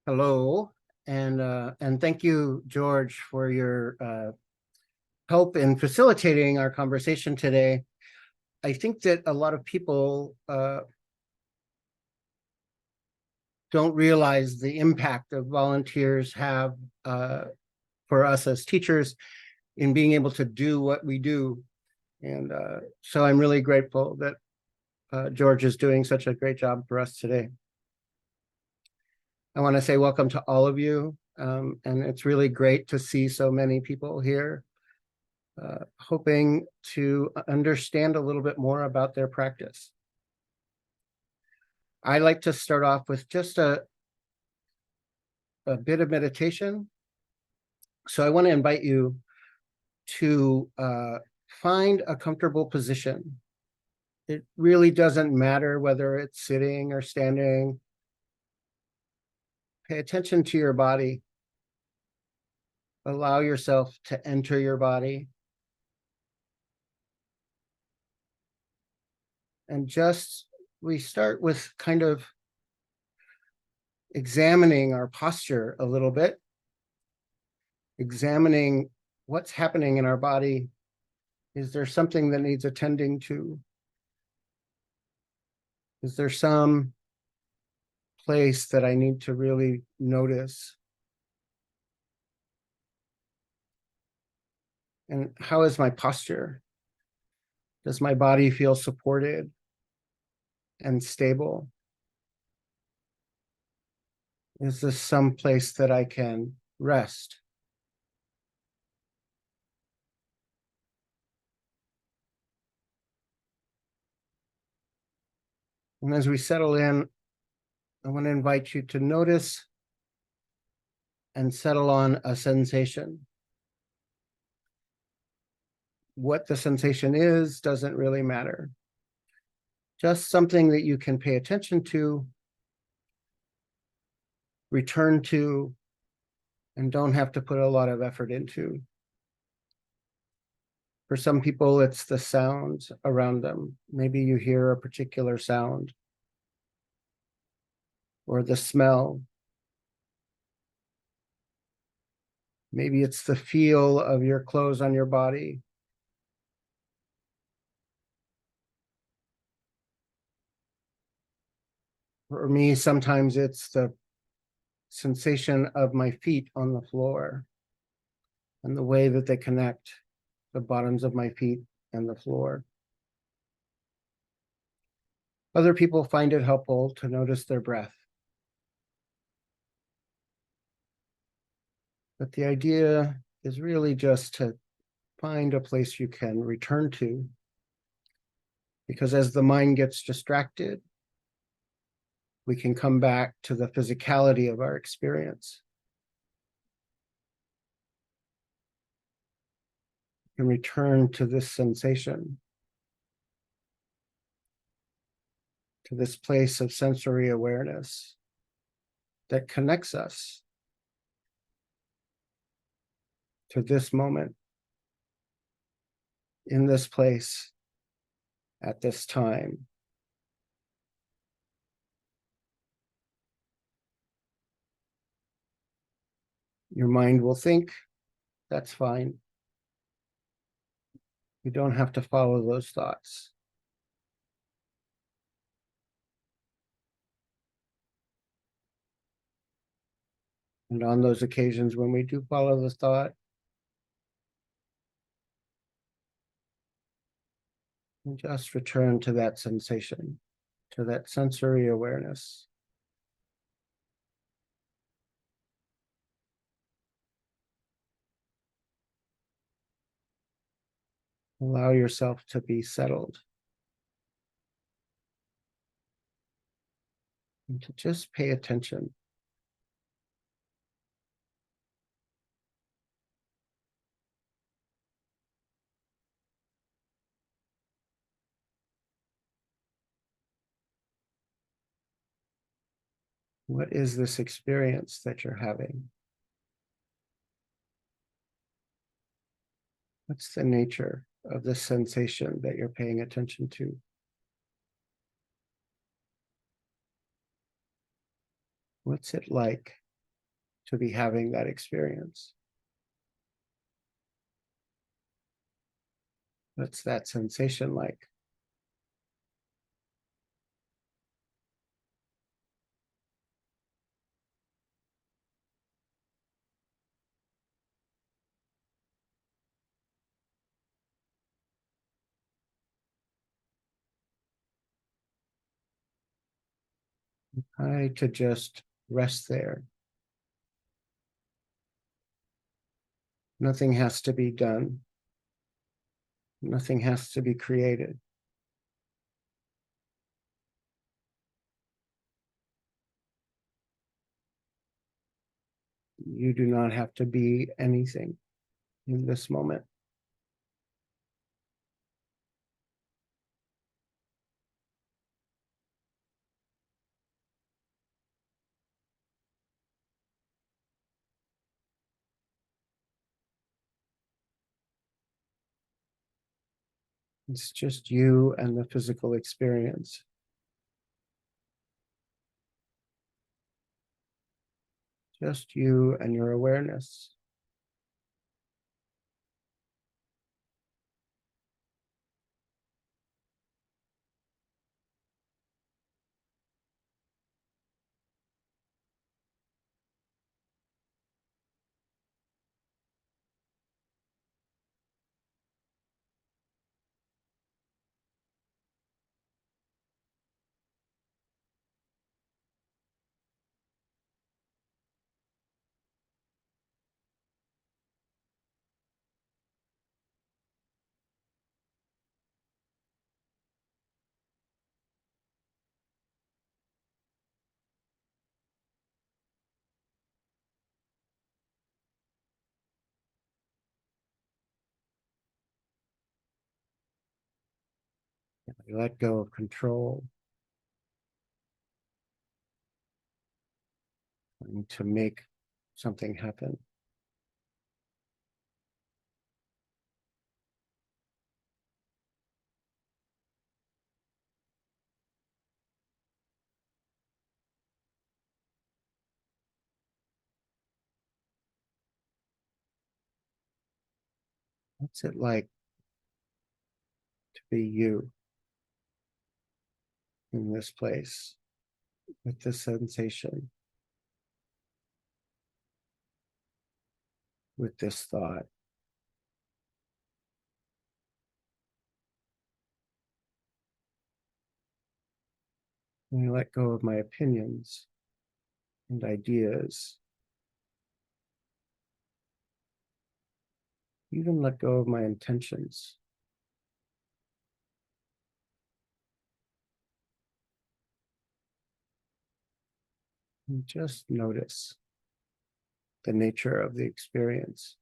Hello, and thank you, George, for your help in facilitating our conversation today. I think that a lot of people don't realize the impact that volunteers have for us as teachers in being able to do what we do. And so I'm really grateful that George is doing such a great job for us today. I want to say welcome to all of you. And it's really great to see so many people here, hoping to understand a little bit more about their practice. I like to start off with just a bit of meditation. So I want to invite you to find a comfortable position. It really doesn't matter whether it's sitting or standing. Pay attention to your body. Allow yourself to enter your body. And we start with kind of examining our posture a little bit, examining what's happening in our body. Is there something that needs attending to? Is there some place that I need to really notice? And how is my posture? Does my body feel supported and stable? Is this some place that I can rest? And as we settle in, I want to invite you to notice and settle on a sensation. What the sensation is doesn't really matter. Just something that you can pay attention to, return to, and don't have to put a lot of effort into. For some people, it's the sounds around them. Maybe you hear a particular sound, or the smell. Maybe it's the feel of your clothes on your body. For me, sometimes it's the sensation of my feet on the floor and the way that they connect the bottoms of my feet and the floor. Other people find it helpful to notice their breath. But the idea is really just to find a place you can return to, because as the mind gets distracted, we can come back to the physicality of our experience. We can return to this sensation, to this place of sensory awareness that connects us to this moment, in this place, at this time. Your mind will think, that's fine. You don't have to follow those thoughts. And on those occasions when we do follow the thought, we just return to that sensation, to that sensory awareness. Allow yourself to be settled. And to just pay attention. What is this experience that you're having? What's the nature of this sensation that you're paying attention to? What's it like? to be having that experience. What's that sensation like? I to just rest there. Nothing has to be done. Nothing has to be created. You do not have to be anything in this moment. It's just you and the physical experience. Just you and your awareness. You let go of control and to make something happen. What's it like to be you in this place with this sensation, with this thought? And I let go of my opinions and ideas, even let go of my intentions. And just notice the nature of the experience.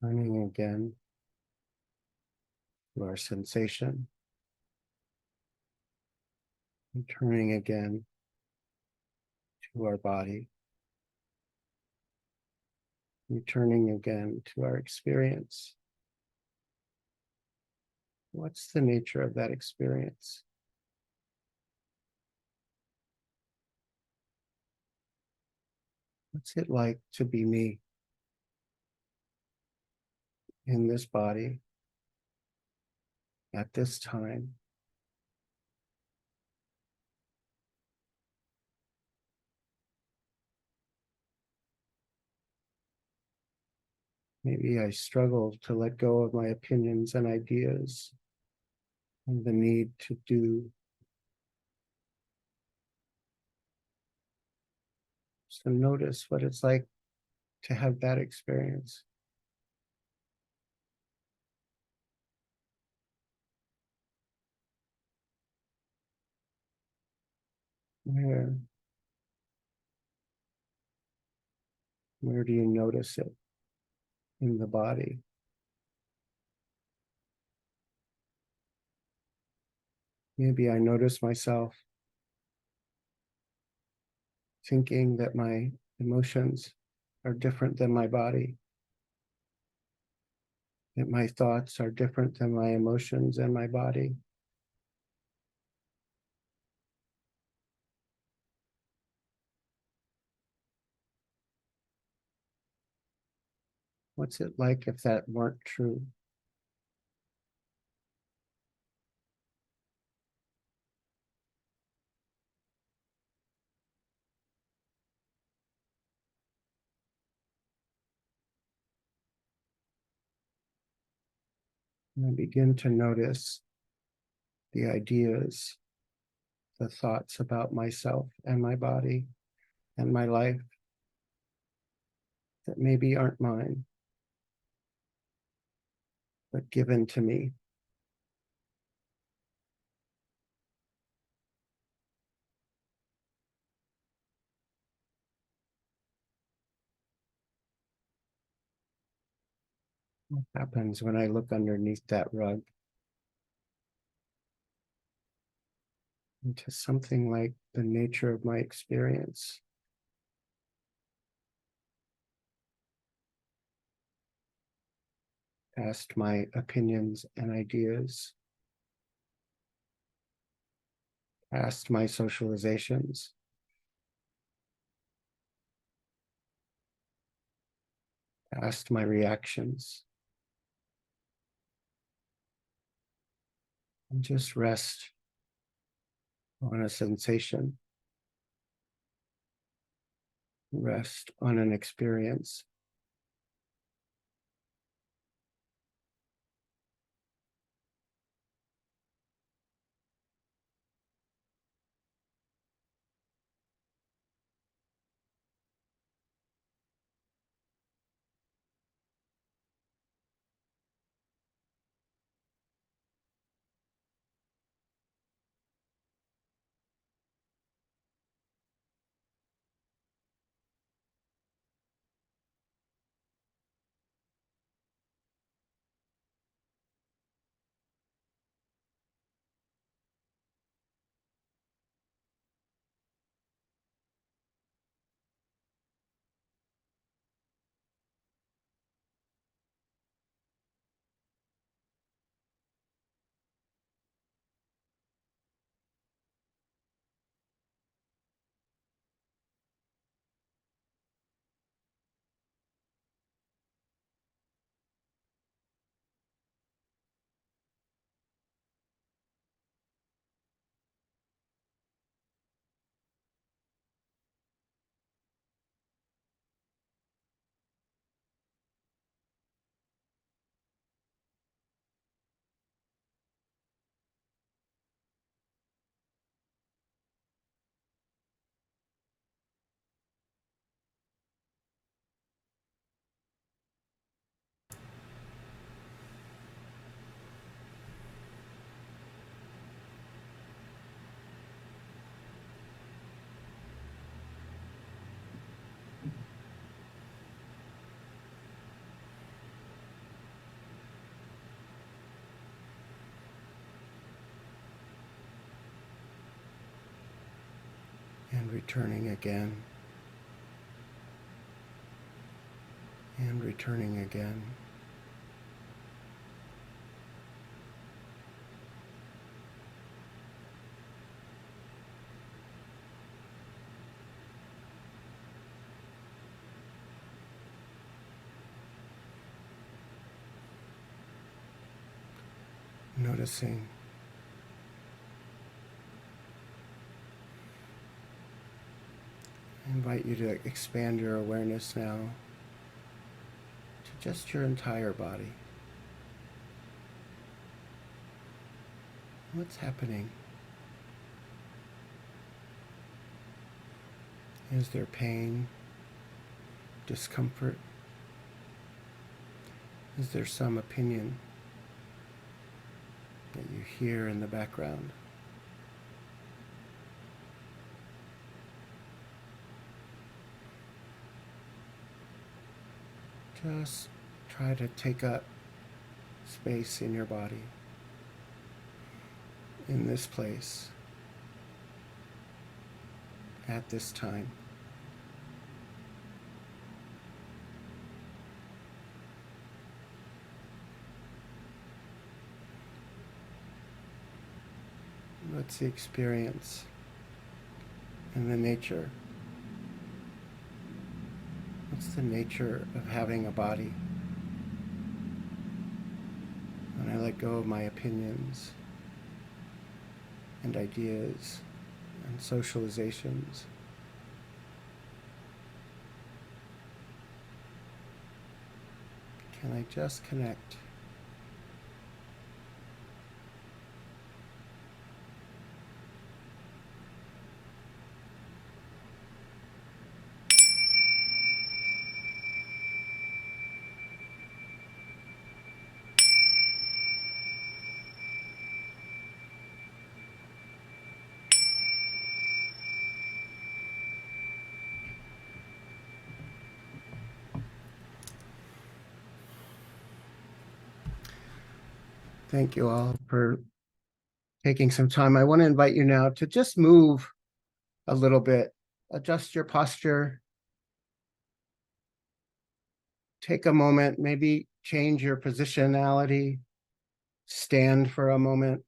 Turning again to our sensation, returning again to our body, returning again to our experience. What's the nature of that experience? What's it like to be me in this body at this time? Maybe I struggle to let go of my opinions and ideas and the need to do. So notice what it's like to have that experience. Where, where do you notice it in the body? Maybe I notice myself thinking that my emotions are different than my body, that my thoughts are different than my emotions and my body. What's it like if that weren't true? And I begin to notice the ideas, the thoughts about myself and my body and my life that maybe aren't mine, but given to me. What happens when I look underneath that rug into something like the nature of my experience? Past my opinions and ideas, past my socializations, past my reactions, and just rest on a sensation, rest on an experience. And returning again. And returning again. Noticing. I invite you to expand your awareness now to just your entire body. What's happening? Is there pain, discomfort? Is there some opinion that you hear in the background? Just try to take up space in your body, in this place, at this time. What's the experience and the nature? What's the nature of having a body? When I let go of my opinions and ideas and socializations, can I just connect? Thank you all for taking some time. I want to invite you now to just move a little bit, adjust your posture, take a moment, maybe change your positionality, stand for a moment.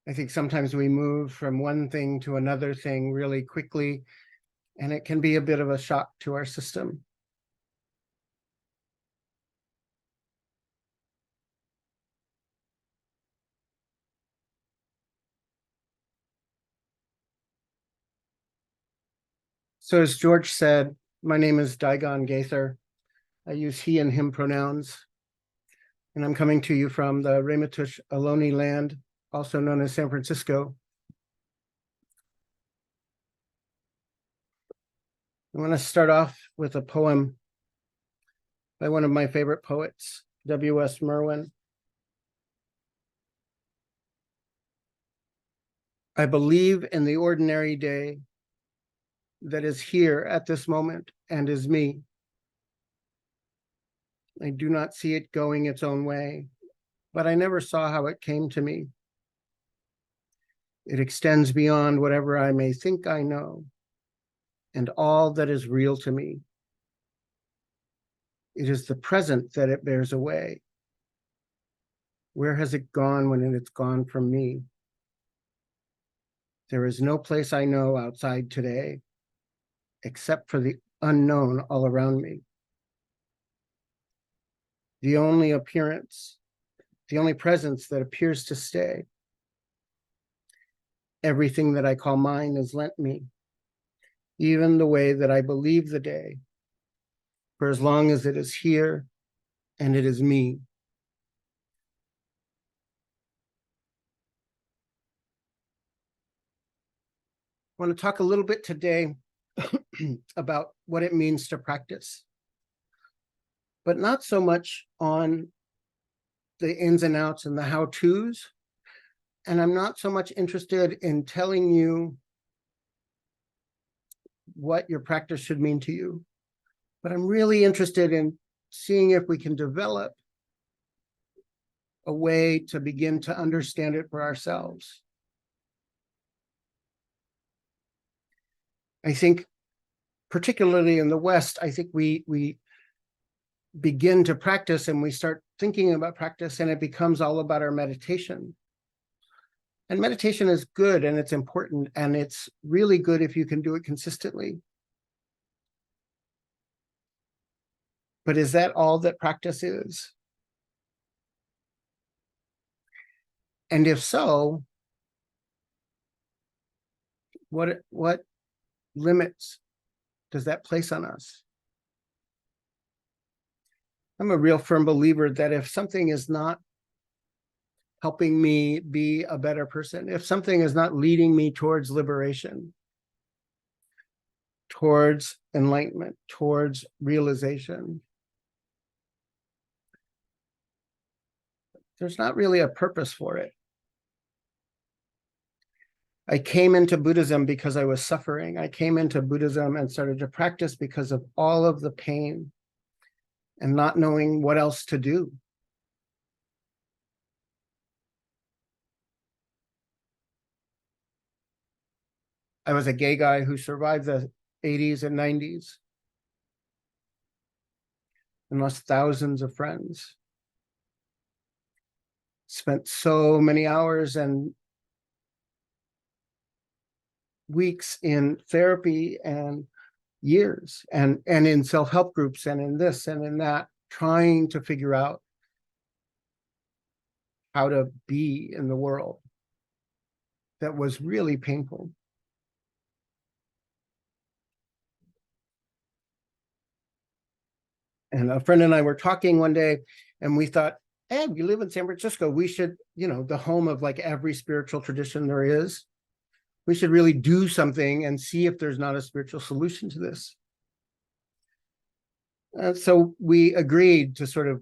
I think sometimes we move from one thing to another thing really quickly, and it can be a bit of a shock to our system. So as George said, my name is Daigan Gaither. I use he and him pronouns, and I'm coming to you from the Ramaytush Ohlone land, also known as San Francisco. I want to start off with a poem by one of my favorite poets, W.S. Merwin. I believe in the ordinary day that is here at this moment and is me. I do not see it going its own way, but I never saw how it came to me. It extends beyond whatever I may think I know and all that is real to me. It is the present that it bears away. Where has it gone when it's gone from me? There is no place I know outside today, except for the unknown all around me. The only appearance, the only presence that appears to stay. Everything that I call mine is lent me, even the way that I believe the day, for as long as it is here and it is me. I want to talk a little bit today about what it means to practice, but not so much on the ins and outs and the how-tos. And I'm not so much interested in telling you what your practice should mean to you, but I'm really interested in seeing if we can develop a way to begin to understand it for ourselves. I think, particularly in the West, I think we begin to practice and we start thinking about practice, and it becomes all about our meditation. And meditation is good and it's important, and it's really good if you can do it consistently. But is that all that practice is? And if so, what limits does that place on us? I'm a real firm believer that if something is not helping me be a better person, if something is not leading me towards liberation, towards enlightenment, towards realization, there's not really a purpose for it. I came into Buddhism because I was suffering. I came into Buddhism and started to practice because of all of the pain and not knowing what else to do. I was a gay guy who survived the 80s and 90s and lost thousands of friends. Spent so many hours and weeks in therapy and years and in self-help groups and in this and in that, trying to figure out how to be in the world. That was really painful. And a friend and I were talking one day, and we thought, hey, we live in San Francisco. We should, the home of like every spiritual tradition there is. We should really do something and see if there's not a spiritual solution to this. So we agreed to sort of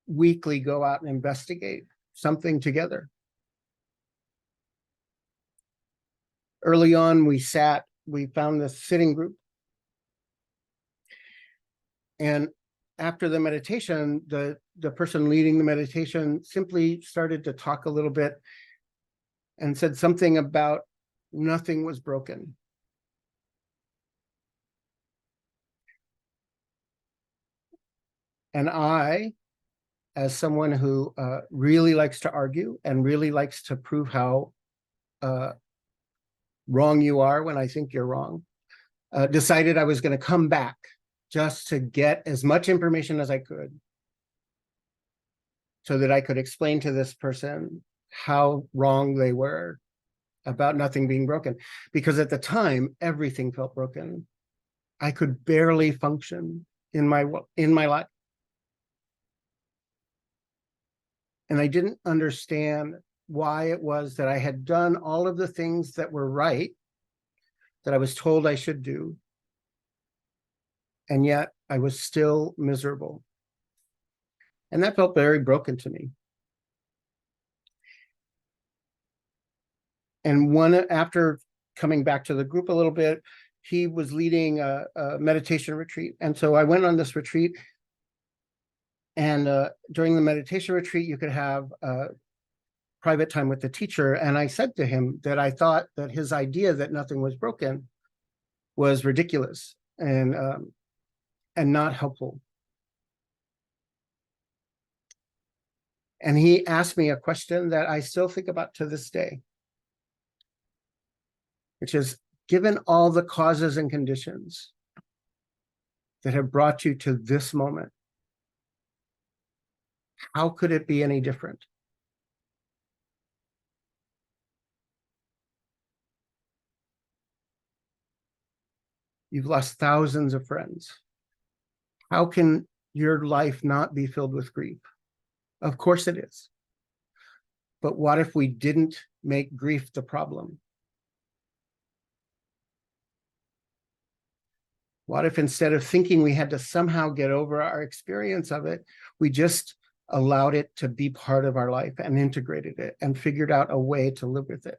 weekly go out and investigate something together. Early on, we found this sitting group. And after the meditation, the person leading the meditation simply started to talk a little bit and said something about nothing was broken. And I, as someone who really likes to argue and really likes to prove how wrong you are when I think you're wrong, decided I was going to come back just to get as much information as I could so that I could explain to this person how wrong they were about nothing being broken. Because at the time, everything felt broken. I could barely function in my life. And I didn't understand why it was that I had done all of the things that were right, that I was told I should do, and yet I was still miserable. And that felt very broken to me. And after coming back to the group a little bit, he was leading a meditation retreat. And so I went on this retreat. And during the meditation retreat, you could have private time with the teacher. And I said to him that I thought that his idea that nothing was broken was ridiculous and not helpful. And he asked me a question that I still think about to this day, which is, given all the causes and conditions that have brought you to this moment, how could it be any different? You've lost thousands of friends. How can your life not be filled with grief? Of course it is. But what if we didn't make grief the problem? What if instead of thinking we had to somehow get over our experience of it, we just allowed it to be part of our life and integrated it and figured out a way to live with it?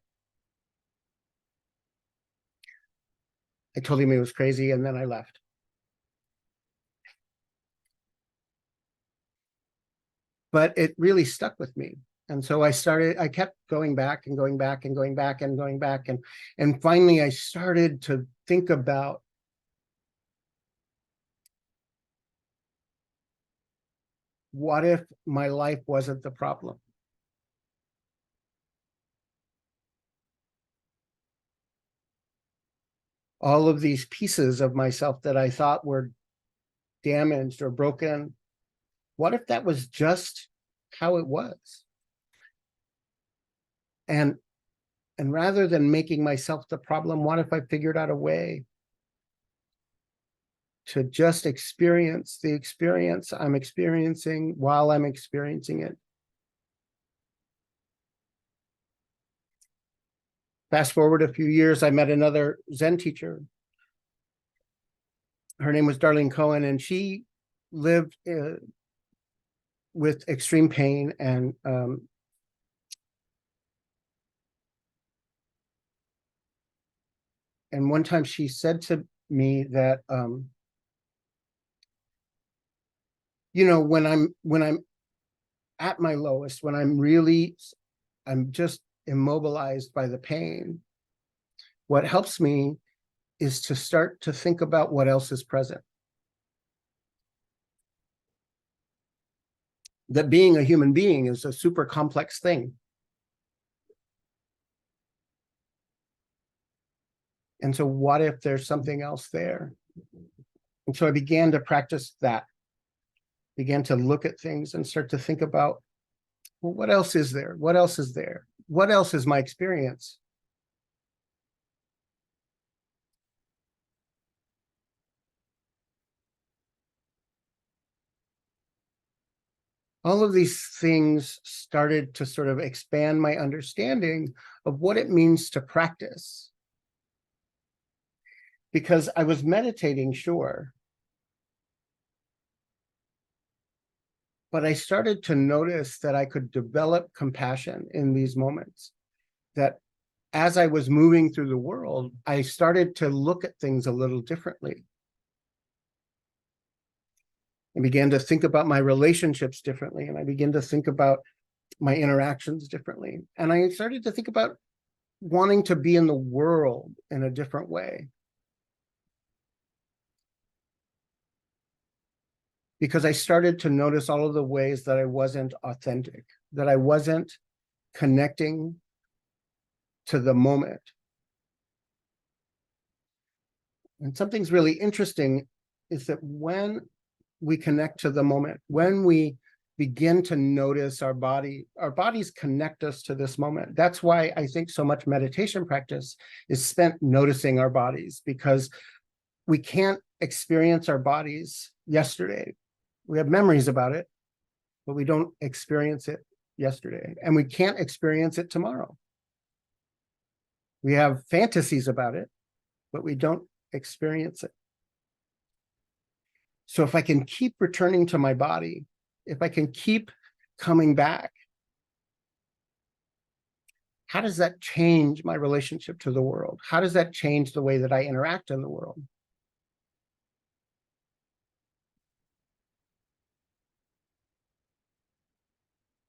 I told him he was crazy, and then I left. but it really stuck with me. And so I kept going back and going back and going back and going back. And finally I started to think about what if my life wasn't the problem? All of these pieces of myself that I thought were damaged or broken, what if that was just how it was? And rather than making myself the problem, what if I figured out a way to just experience the experience I'm experiencing while I'm experiencing it? Fast forward a few years, I met another Zen teacher. Her name was Darlene Cohen, and she lived with extreme pain. And one time she said to me that, when I'm at my lowest, when I'm just immobilized by the pain, what helps me is to start to think about what else is present. That being a human being is a super complex thing. And so what if there's something else there? And so I began to practice that, began to look at things and start to think about, well, what else is there? What else is there? What else is my experience? All of these things started to sort of expand my understanding of what it means to practice. Because I was meditating, sure, but I started to notice that I could develop compassion in these moments. That as I was moving through the world, I started to look at things a little differently. I began to think about my relationships differently, and I began to think about my interactions differently. And I started to think about wanting to be in the world in a different way. Because I started to notice all of the ways that I wasn't authentic, that I wasn't connecting to the moment. And something's really interesting is that when we connect to the moment, when we begin to notice our bodies connect us to this moment. That's why I think so much meditation practice is spent noticing our bodies, because we can't experience our bodies yesterday. We have memories about it, but we don't experience it yesterday, and we can't experience it tomorrow. We have fantasies about it, but we don't experience it. So if I can keep returning to my body, if I can keep coming back, how does that change my relationship to the world? How does that change the way that I interact in the world?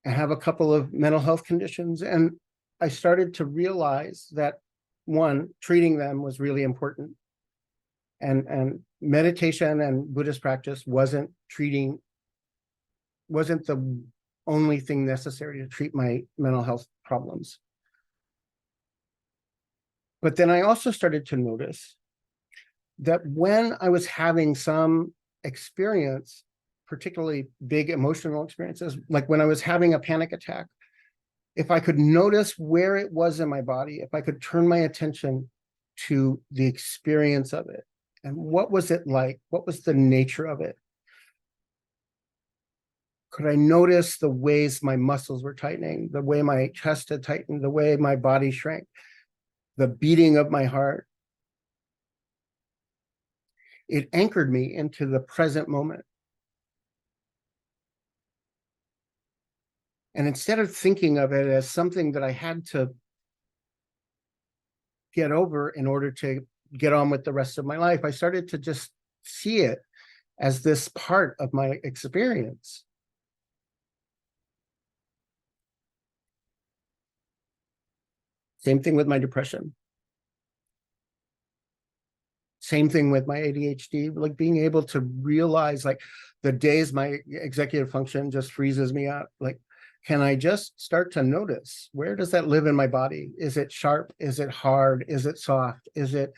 I have a couple of mental health conditions, and I started to realize that, one, treating them was really important. And meditation and Buddhist practice wasn't the only thing necessary to treat my mental health problems. But then I also started to notice that when I was having some experience, particularly big emotional experiences, like when I was having a panic attack, if I could notice where it was in my body, if I could turn my attention to the experience of it, and what was it like? What was the nature of it? Could I notice the ways my muscles were tightening, the way my chest had tightened, the way my body shrank, the beating of my heart? It anchored me into the present moment. And instead of thinking of it as something that I had to get over in order to get on with the rest of my life, I started to just see it as this part of my experience. Same thing with my depression. Same thing with my ADHD, like being able to realize like the days my executive function just freezes me up. Like, can I just start to notice where does that live in my body? Is it sharp? Is it hard? Is it soft? Is it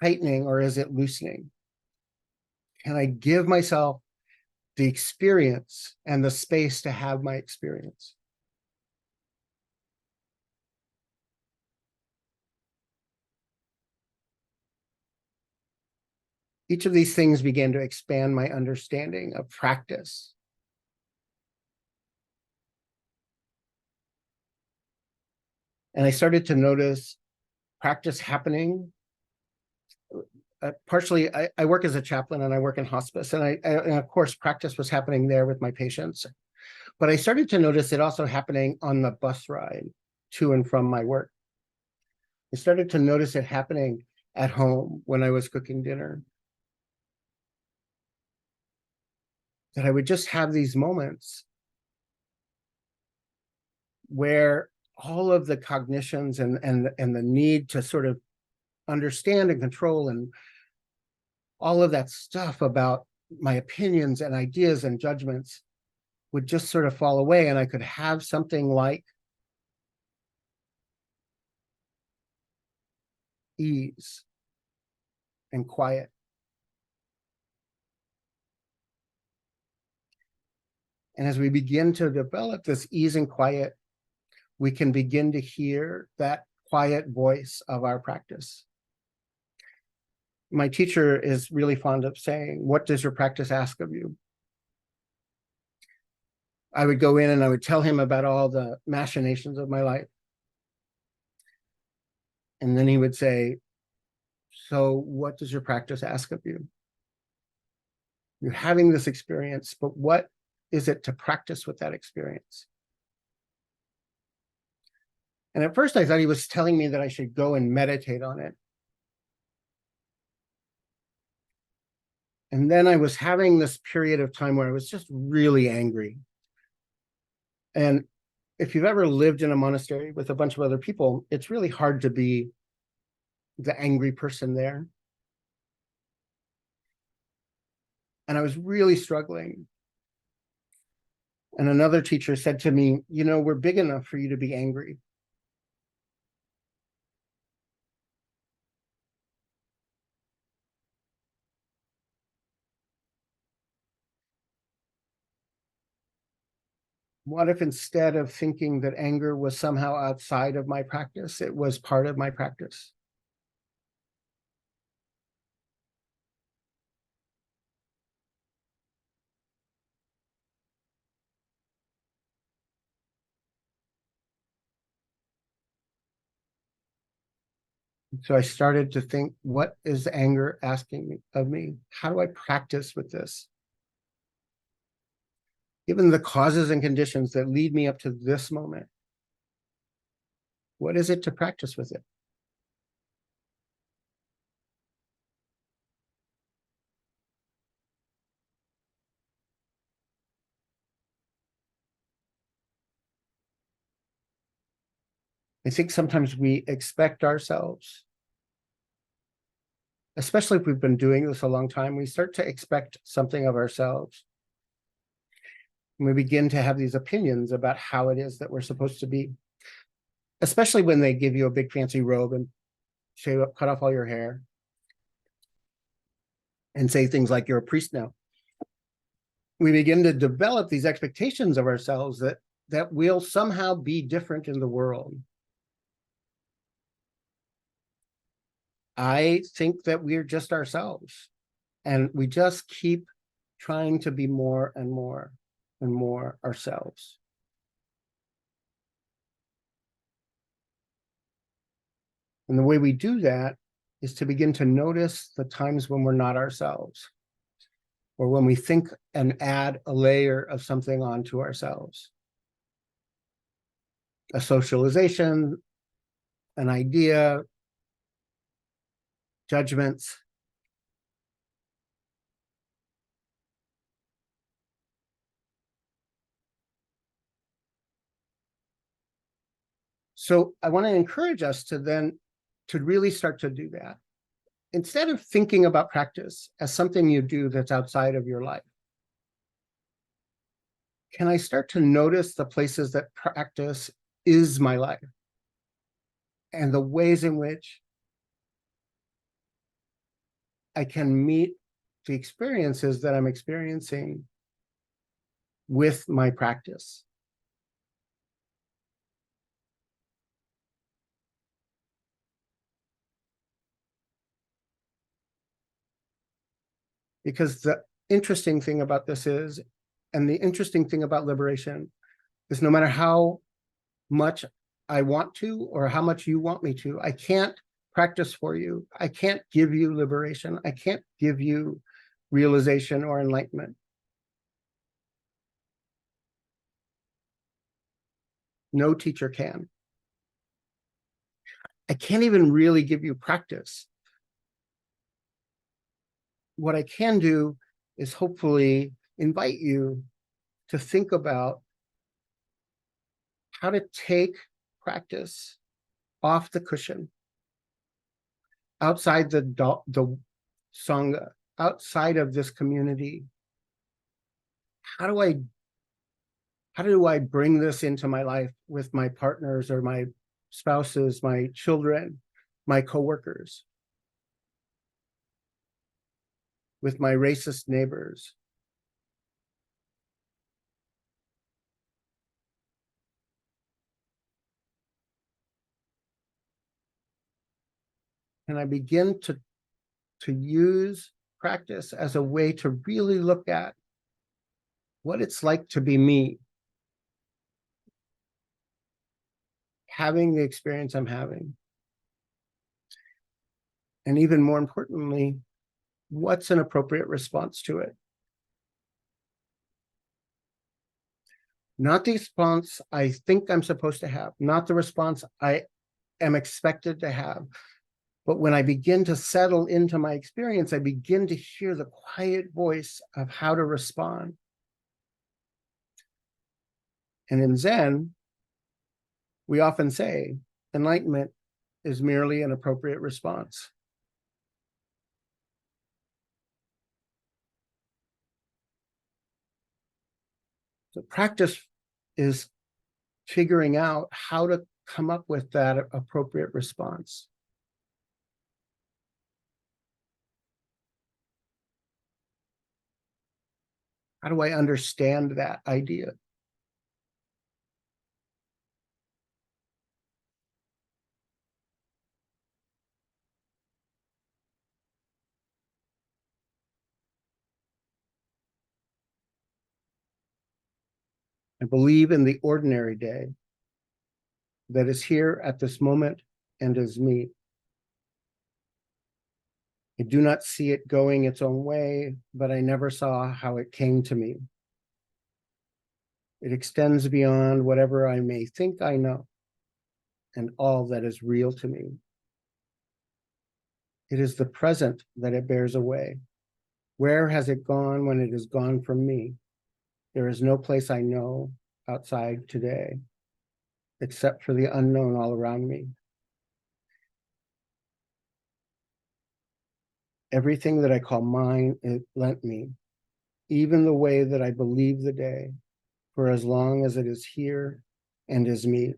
tightening or is it loosening? Can I give myself the experience and the space to have my experience? Each of these things began to expand my understanding of practice. And I started to notice practice happening. Partially, I work as a chaplain and I work in hospice, and of course, practice was happening there with my patients. But I started to notice it also happening on the bus ride to and from my work. I started to notice it happening at home when I was cooking dinner. That I would just have these moments where all of the cognitions and the need to sort of understand and control and all of that stuff about my opinions and ideas and judgments would just sort of fall away, and I could have something like ease and quiet. And as we begin to develop this ease and quiet, we can begin to hear that quiet voice of our practice. My teacher is really fond of saying, "What does your practice ask of you?" I would go in and I would tell him about all the machinations of my life. And then he would say, "So what does your practice ask of you? You're having this experience, but what is it to practice with that experience?" And at first I thought he was telling me that I should go and meditate on it. And then I was having this period of time where I was just really angry. And if you've ever lived in a monastery with a bunch of other people, it's really hard to be the angry person there. And I was really struggling. And another teacher said to me, "You know, we're big enough for you to be angry." What if instead of thinking that anger was somehow outside of my practice, it was part of my practice? So I started to think, what is anger asking of me? How do I practice with this? Given the causes and conditions that lead me up to this moment, what is it to practice with it? I think sometimes we expect ourselves, especially if we've been doing this a long time, we start to expect something of ourselves. And we begin to have these opinions about how it is that we're supposed to be, especially when they give you a big fancy robe and shave up, cut off all your hair and say things like you're a priest now. We begin to develop these expectations of ourselves that we'll somehow be different in the world. I think that we're just ourselves, and we just keep trying to be more and more and more ourselves. And the way we do that is to begin to notice the times when we're not ourselves, or when we think and add a layer of something onto ourselves. A socialization, an idea, judgments. So I want to encourage us to really start to do that. Instead of thinking about practice as something you do that's outside of your life, can I start to notice the places that practice is my life and the ways in which I can meet the experiences that I'm experiencing with my practice? Because the interesting thing about this is, and the interesting thing about liberation is no matter how much I want to or how much you want me to, I can't practice for you. I can't give you liberation. I can't give you realization or enlightenment. No teacher can. I can't even really give you practice. What I can do is hopefully invite you to think about how to take practice off the cushion, outside the Sangha, outside of this community. How do I bring this into my life with my partners or my spouses, my children, my coworkers, with my racist neighbors? And I begin to use practice as a way to really look at what it's like to be me, having the experience I'm having. And even more importantly, what's an appropriate response to it? Not the response I think I'm supposed to have, not the response I am expected to have. But when I begin to settle into my experience, I begin to hear the quiet voice of how to respond. And in Zen, we often say enlightenment is merely an appropriate response. So practice is figuring out how to come up with that appropriate response. How do I understand that idea? I believe in the ordinary day that is here at this moment and is me. I do not see it going its own way, but I never saw how it came to me. It extends beyond whatever I may think I know and all that is real to me. It is the present that it bears away. Where has it gone when it is gone from me? There is no place I know outside today, except for the unknown all around me. Everything that I call mine, it lent me, even the way that I believe the day, for as long as it is here and is me.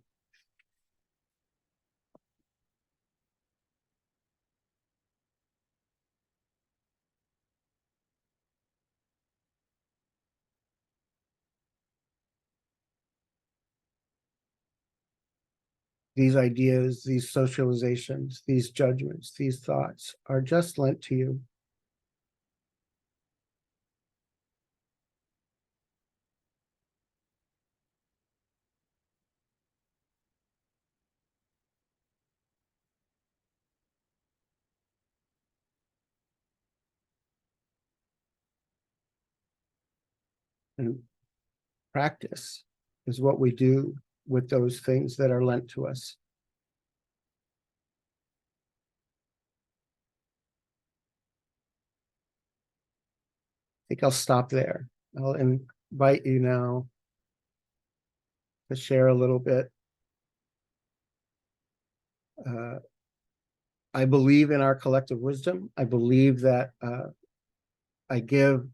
These ideas, these socializations, these judgments, these thoughts are just lent to you. And practice is what we do with those things that are lent to us. I think I'll stop there. I'll invite you now to share a little bit I believe in our collective wisdom. I believe that I give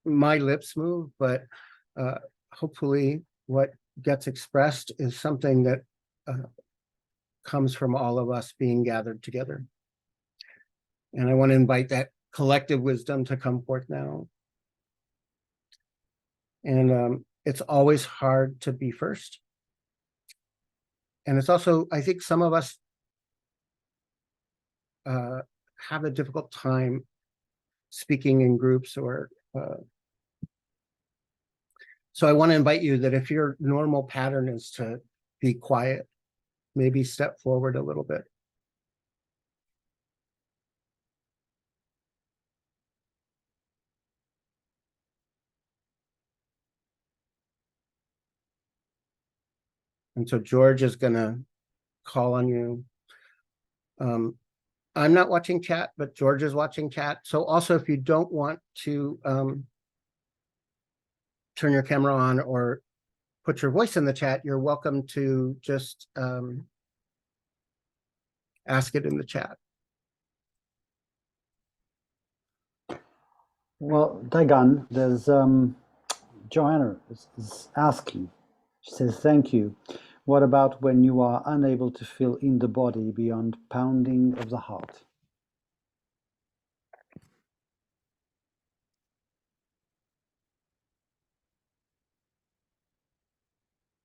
my lips move, but hopefully what gets expressed is something that comes from all of us being gathered together. And I want to invite that collective wisdom to come forth now. And it's always hard to be first. And it's also, I think some of us have a difficult time speaking in groups or so I want to invite you that if your normal pattern is to be quiet, maybe step forward a little bit. And so George is going to call on you. I'm not watching chat, but George is watching chat. So also, if you don't want to turn your camera on or put your voice in the chat, you're welcome to just ask it in the chat. Well, Daigan, there's Joanna is asking. She says, thank you. What about when you are unable to feel in the body beyond pounding of the heart?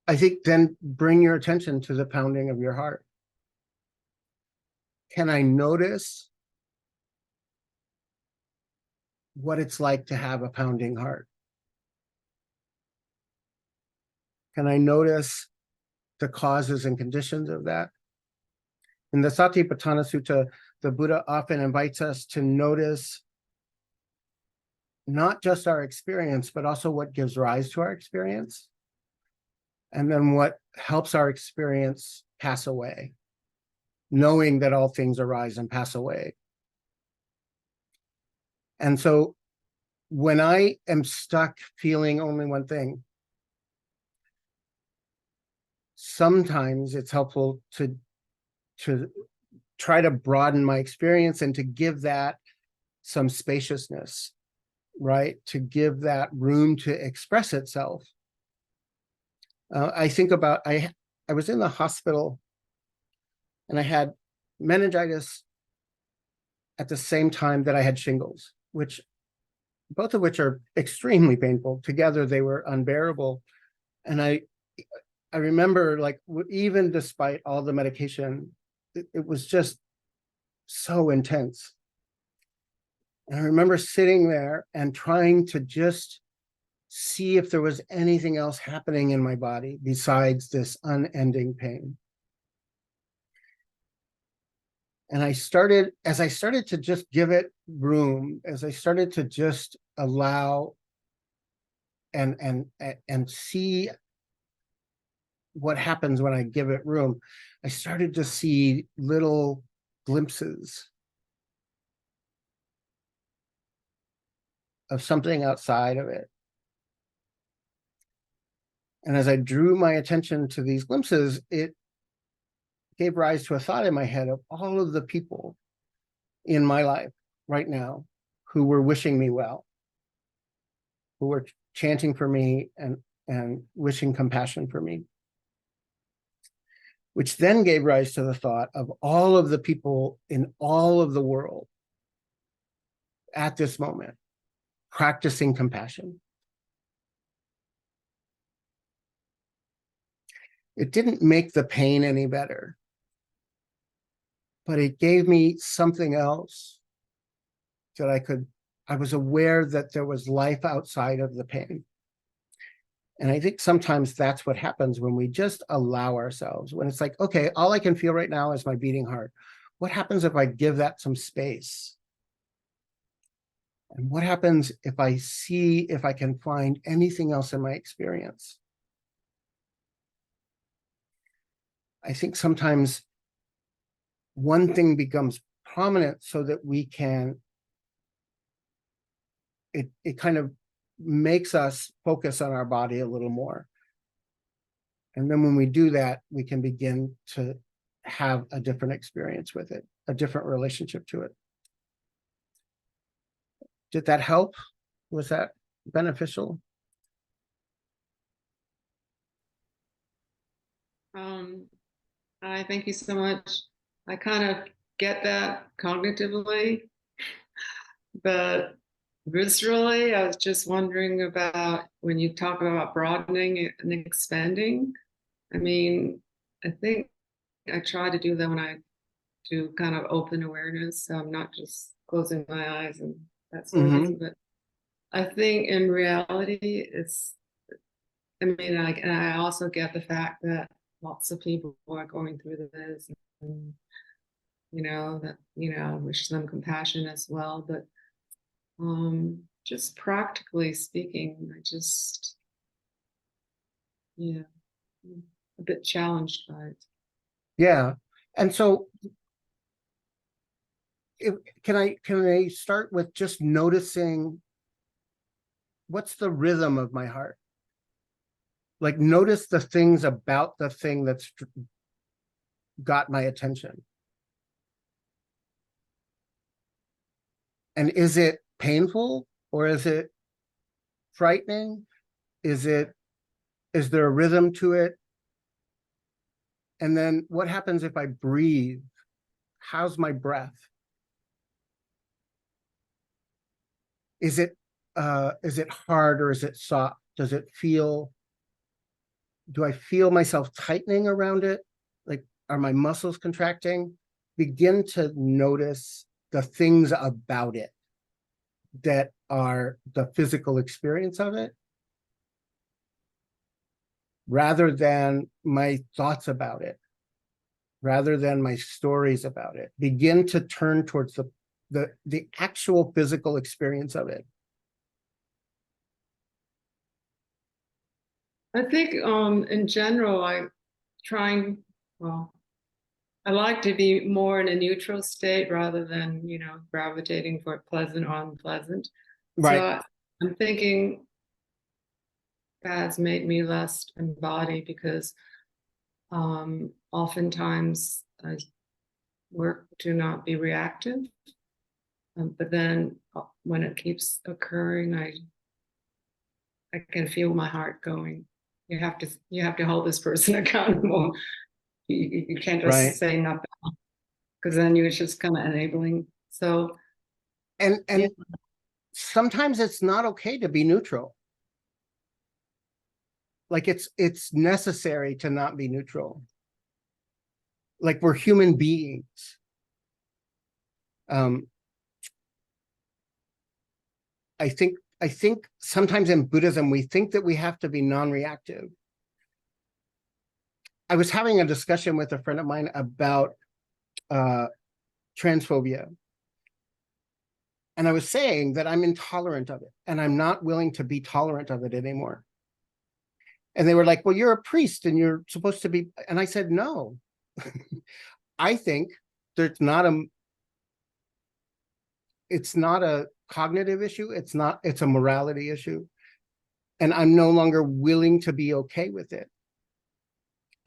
I think then bring your attention to the pounding of your heart. Can I notice what it's like to have a pounding heart? Can I notice the causes and conditions of that? In the Satipatthana Sutta, the Buddha often invites us to notice not just our experience, but also what gives rise to our experience, and then what helps our experience pass away, knowing that all things arise and pass away. And so when I am stuck feeling only one thing, sometimes it's helpful to try to broaden my experience and to give that some spaciousness, right? To give that room to express itself. I think about, I was in the hospital and I had meningitis at the same time that I had shingles, both of which are extremely painful. Together, they were unbearable. And I remember, like, even despite all the medication, it was just so intense. And I remember sitting there and trying to just see if there was anything else happening in my body besides this unending pain. And as I started to just give it room, as I started to just allow and see what happens when I give it room, I started to see little glimpses of something outside of it. And as I drew my attention to these glimpses, it gave rise to a thought in my head of all of the people in my life right now who were wishing me well, who were chanting for me and wishing compassion for me, which then gave rise to the thought of all of the people in all of the world at this moment practicing compassion. It didn't make the pain any better, but it gave me something else that I was aware that there was life outside of the pain. And I think sometimes that's what happens when we just allow ourselves, when it's like, okay, all I can feel right now is my beating heart. What happens if I give that some space? And what happens if I see if I can find anything else in my experience? I think sometimes one thing becomes prominent so that we can, it kind of makes us focus on our body a little more. And then when we do that, we can begin to have a different experience with it, a different relationship to it. Did that help? Was that beneficial? I thank you so much. I kind of get that cognitively, but viscerally, I was just wondering about when you talk about broadening and expanding. I mean, I think I try to do that when I do kind of open awareness. So I'm not just closing my eyes and that sort of thing. But I think in reality, and I also get the fact that lots of people are going through this, and wish them compassion as well. But just practically speaking, I'm a bit challenged by it. Yeah. And so can I start with just noticing what's the rhythm of my heart? Like, notice the things about the thing that's got my attention. And is it painful, or is it frightening? Is there a rhythm to it? And then what happens if I breathe? How's my breath? Is it hard, or is it soft? Do I feel myself tightening around it? Like, are my muscles contracting? Begin to notice the things about it that are the physical experience of it, rather than my thoughts about it, rather than my stories about it. Begin to turn towards the actual physical experience of it. I think in general, I like to be more in a neutral state rather than, gravitating for pleasant or unpleasant. Right. So I'm thinking that has made me less embodied, because oftentimes I work to not be reactive. But then when it keeps occurring, I can feel my heart going. You have to hold this person accountable. You can't just Right. say nothing, because then you're just kind of enabling. So and sometimes it's not okay to be neutral. Like, it's necessary to not be neutral. Like, we're human beings. I think sometimes in Buddhism we think that we have to be non-reactive. I was having a discussion with a friend of mine about transphobia. And I was saying that I'm intolerant of it, and I'm not willing to be tolerant of it anymore. And they were like, well, you're a priest and you're supposed to be. And I said, no. I think there's it's not a cognitive issue. It's a morality issue. And I'm no longer willing to be okay with it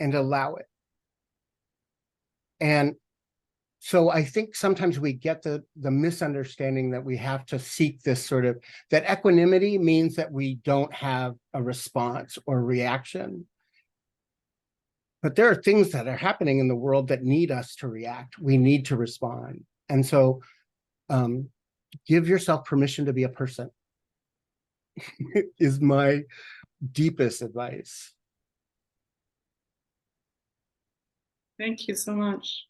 and allow it. And so I think sometimes we get the misunderstanding that we have to seek this sort of, that equanimity means that we don't have a response or reaction. But there are things that are happening in the world that need us to react. We need to respond. And so give yourself permission to be a person is my deepest advice. thank you so much.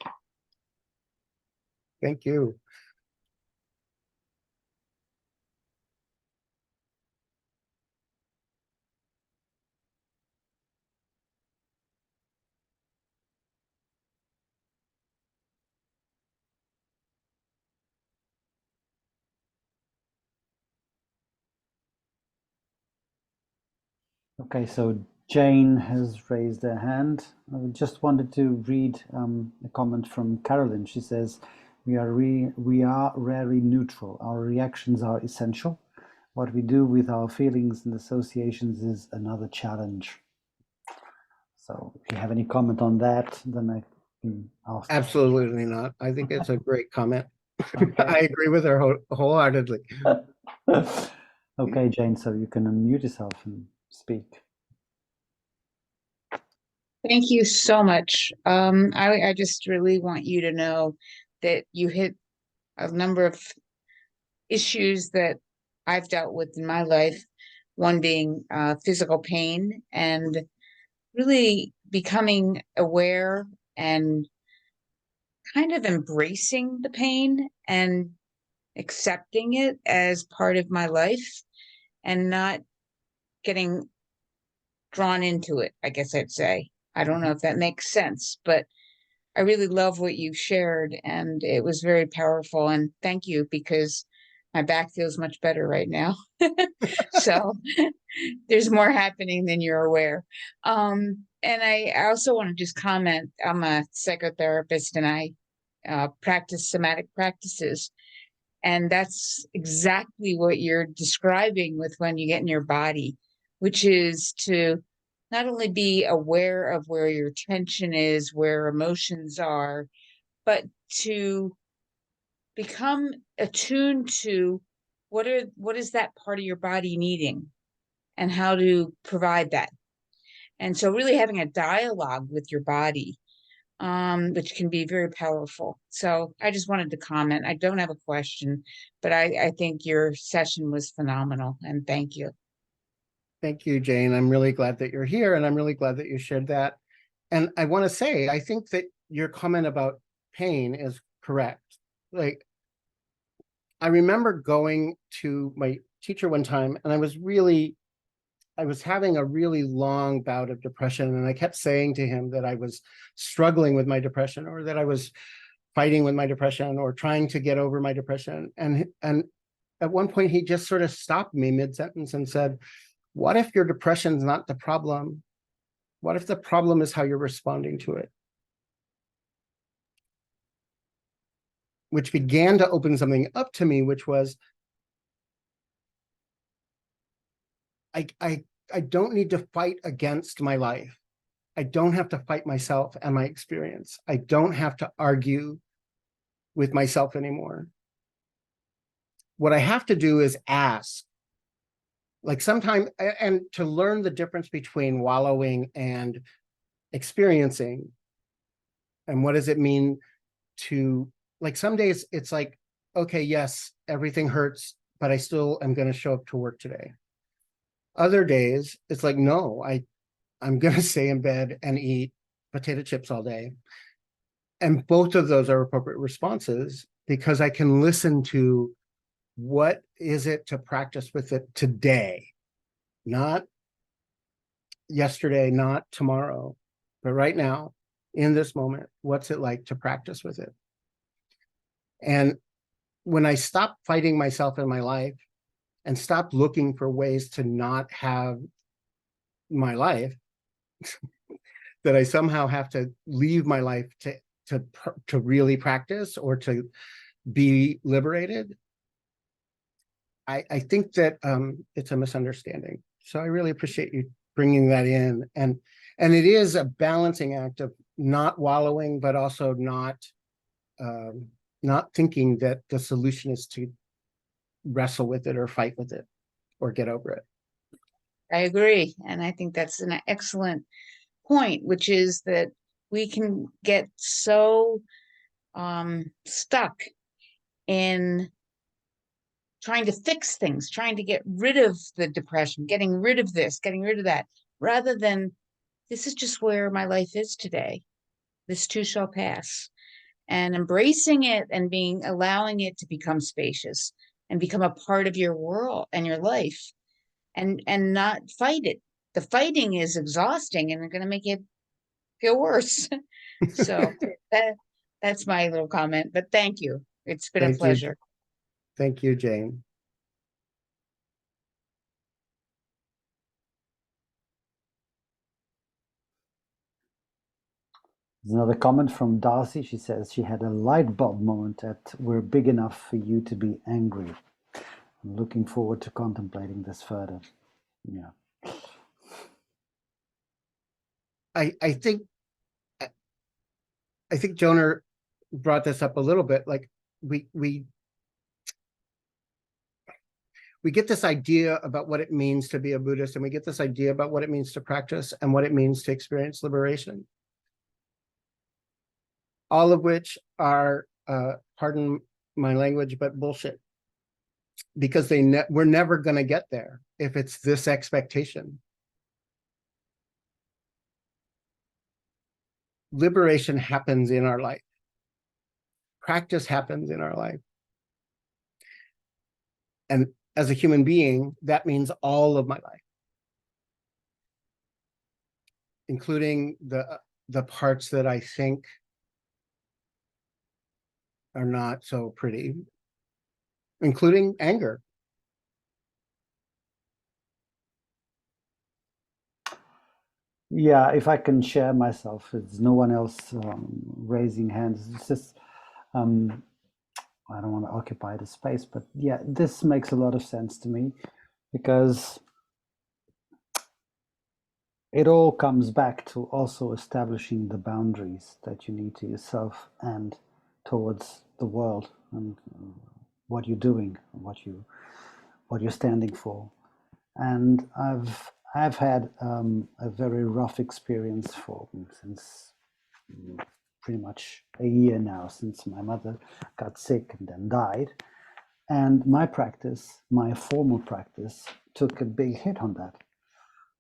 Thank you. Okay, so Jane has raised her hand. I just wanted to read a comment from Carolyn. She says, we are rarely neutral. Our reactions are essential. What we do with our feelings and associations is another challenge. So if you have any comment on that, then I Ask. Absolutely not. I think it's a great comment. Okay. I agree with her wholeheartedly. Okay, Jane, so you can unmute yourself and speak. Thank you so much. I just really want you to know that you hit a number of issues that I've dealt with in my life, one being physical pain and really becoming aware and kind of embracing the pain and accepting it as part of my life and not getting drawn into it, I guess I'd say. I don't know if that makes sense, but I really love what you shared, and it was very powerful. And thank you, because my back feels much better right now. So there's more happening than you're aware. And I also want to just comment, I'm a psychotherapist and I practice somatic practices. And that's exactly what you're describing with when you get in your body, which is to not only be aware of where your tension is, where emotions are, but to become attuned to what is that part of your body needing and how to provide that. And so really having a dialogue with your body, which can be very powerful. So I just wanted to comment. I don't have a question, but I think your session was phenomenal, and thank you. Thank you, Jane. I'm really glad that you're here, and I'm really glad that you shared that. And I want to say, I think that your comment about pain is correct. Like, I remember going to my teacher one time, and I was having a really long bout of depression, and I kept saying to him that I was struggling with my depression, or that I was fighting with my depression, or trying to get over my depression. And at one point, he just sort of stopped me mid-sentence and said, "What if your depression is not the problem? What if the problem is how you're responding to it?" Which began to open something up to me, which was, I don't need to fight against my life. I don't have to fight myself and my experience. I don't have to argue with myself anymore. What I have to do is ask. Like sometimes, and to learn the difference between wallowing and experiencing. And what does it mean to, like, some days it's like, okay, yes, everything hurts, but I still am going to show up to work today. Other days, it's like, no, I'm going to stay in bed and eat potato chips all day. And both of those are appropriate responses, because I can listen to what is it to practice with it today, not yesterday, not tomorrow, but right now, in this moment, what's it like to practice with it? And when I stop fighting myself in my life and stop looking for ways to not have my life, that I somehow have to leave my life to really practice or to be liberated, I think that it's a misunderstanding. So I really appreciate you bringing that in. And it is a balancing act of not wallowing, but also not thinking that the solution is to wrestle with it or fight with it or get over it. I agree. And I think that's an excellent point, which is that we can get so stuck in trying to fix things, trying to get rid of the depression, getting rid of this, getting rid of that, rather than this is just where my life is today. This too shall pass. And embracing it and allowing it to become spacious and become a part of your world and your life, and not fight it. The fighting is exhausting and going to make it feel worse. So that's my little comment, but thank you. It's been a pleasure. Thank you, Jane. There's another comment from Darcy. She says she had a light bulb moment at "We're big enough for you to be angry." I'm looking forward to contemplating this further. Yeah. I think I think Jonah brought this up a little bit, like we get this idea about what it means to be a Buddhist, and we get this idea about what it means to practice and what it means to experience liberation. All of which are, pardon my language, but bullshit. Because we're never going to get there if it's this expectation. Liberation happens in our life. Practice happens in our life. And as a human being, that means all of my life, including the parts that I think are not so pretty, including anger. Yeah, if I can share myself, it's no one else raising hands. It's just, I don't want to occupy the space, but yeah, this makes a lot of sense to me because it all comes back to also establishing the boundaries that you need to yourself and towards the world and what you're doing, what you're standing for. And I've had a very rough experience since pretty much a year now, since my mother got sick and then died. And my practice, my formal practice, took a big hit on that.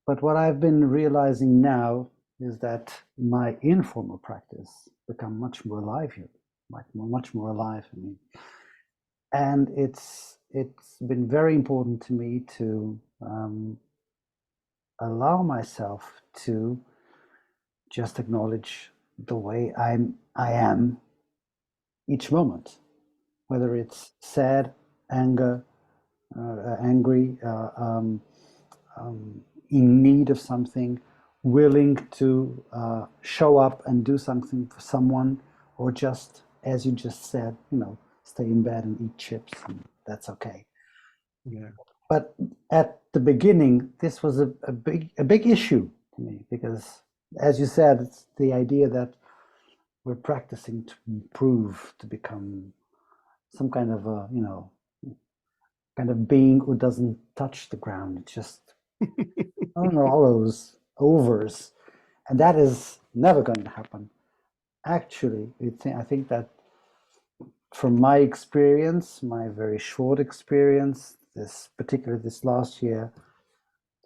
But what I've been realizing now is that my informal practice become much more alive here, much more alive for me. And it's been very important to me to allow myself to just acknowledge the way I am each moment, whether it's sad, angry, in need of something, willing to show up and do something for someone, or just, as you just said, stay in bed and eat chips, and that's okay. Yeah. But at the beginning, this was a big issue to me because, as you said, it's the idea that we're practicing to improve, to become some kind of a, kind of being who doesn't touch the ground. It's just, I don't know, all those overs. And that is never going to happen. Actually, I think that from my experience, my very short experience, particularly this last year,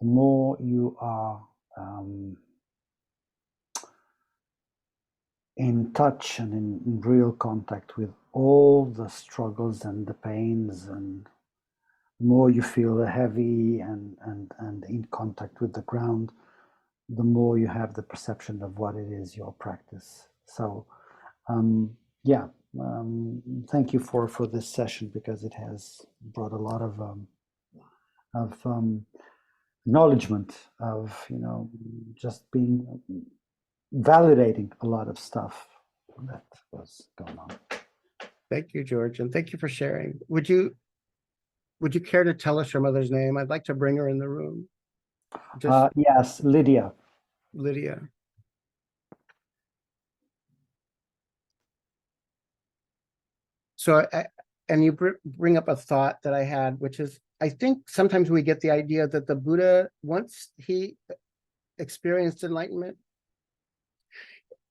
the more you are in touch and in real contact with all the struggles and the pains, and the more you feel heavy and in contact with the ground, the more you have the perception of what it is your practice. So thank you for this session, because it has brought a lot of acknowledgement of just being validating a lot of stuff that was going on. Thank you, George, and thank you for sharing. Would you care to tell us your mother's name? I'd like to bring her in the room. Yes, Lydia. Lydia. So, and you bring up a thought that I had, which is, I think sometimes we get the idea that the Buddha, once he experienced enlightenment,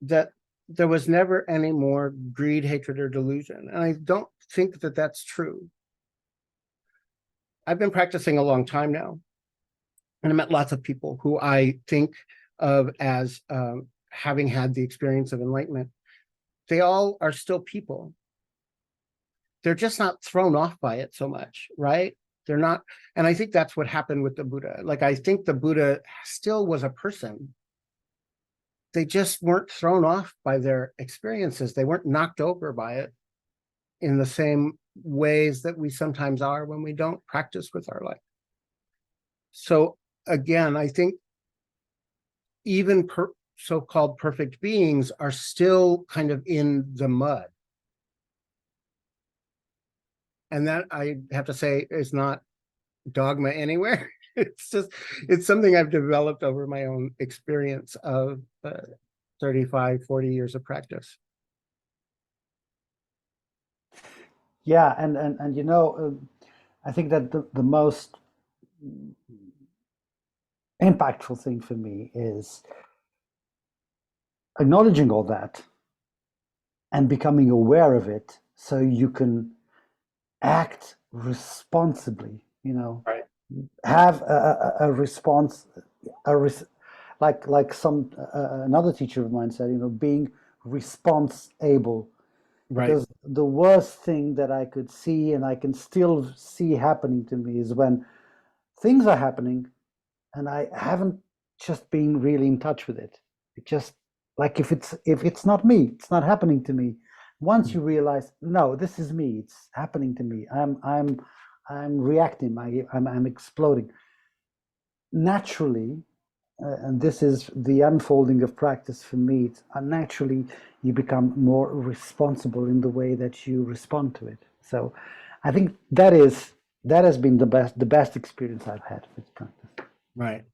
that there was never any more greed, hatred, or delusion. And I don't think that that's true. I've been practicing a long time now, and I met lots of people who I think of as having had the experience of enlightenment. They all are still people. They're just not thrown off by it so much, right? They're not, and I think that's what happened with the Buddha. Like, I think the Buddha still was a person. They just weren't thrown off by their experiences. They weren't knocked over by it in the same ways that we sometimes are when we don't practice with our life. So again, I think even so-called perfect beings are still kind of in the mud. And that, I have to say, is not dogma anywhere. It's something I've developed over my own experience of 35, 40 years of practice. Yeah, and you know, I think that the most impactful thing for me is acknowledging all that and becoming aware of it so you can act responsibly, you know, Right. have a response, like some another teacher of mine said, you know, being response able. Right. Because the worst thing that I could see and I can still see happening to me is when things are happening and I haven't just been really in touch with it. It just like if it's not me, it's not happening to me. Once you realize, no, this is me. It's happening to me. I'm reacting. I'm exploding naturally. And this is the unfolding of practice for me. It's naturally you become more responsible in the way that you respond to it. So, I think that has been the best experience I've had with practice. Right.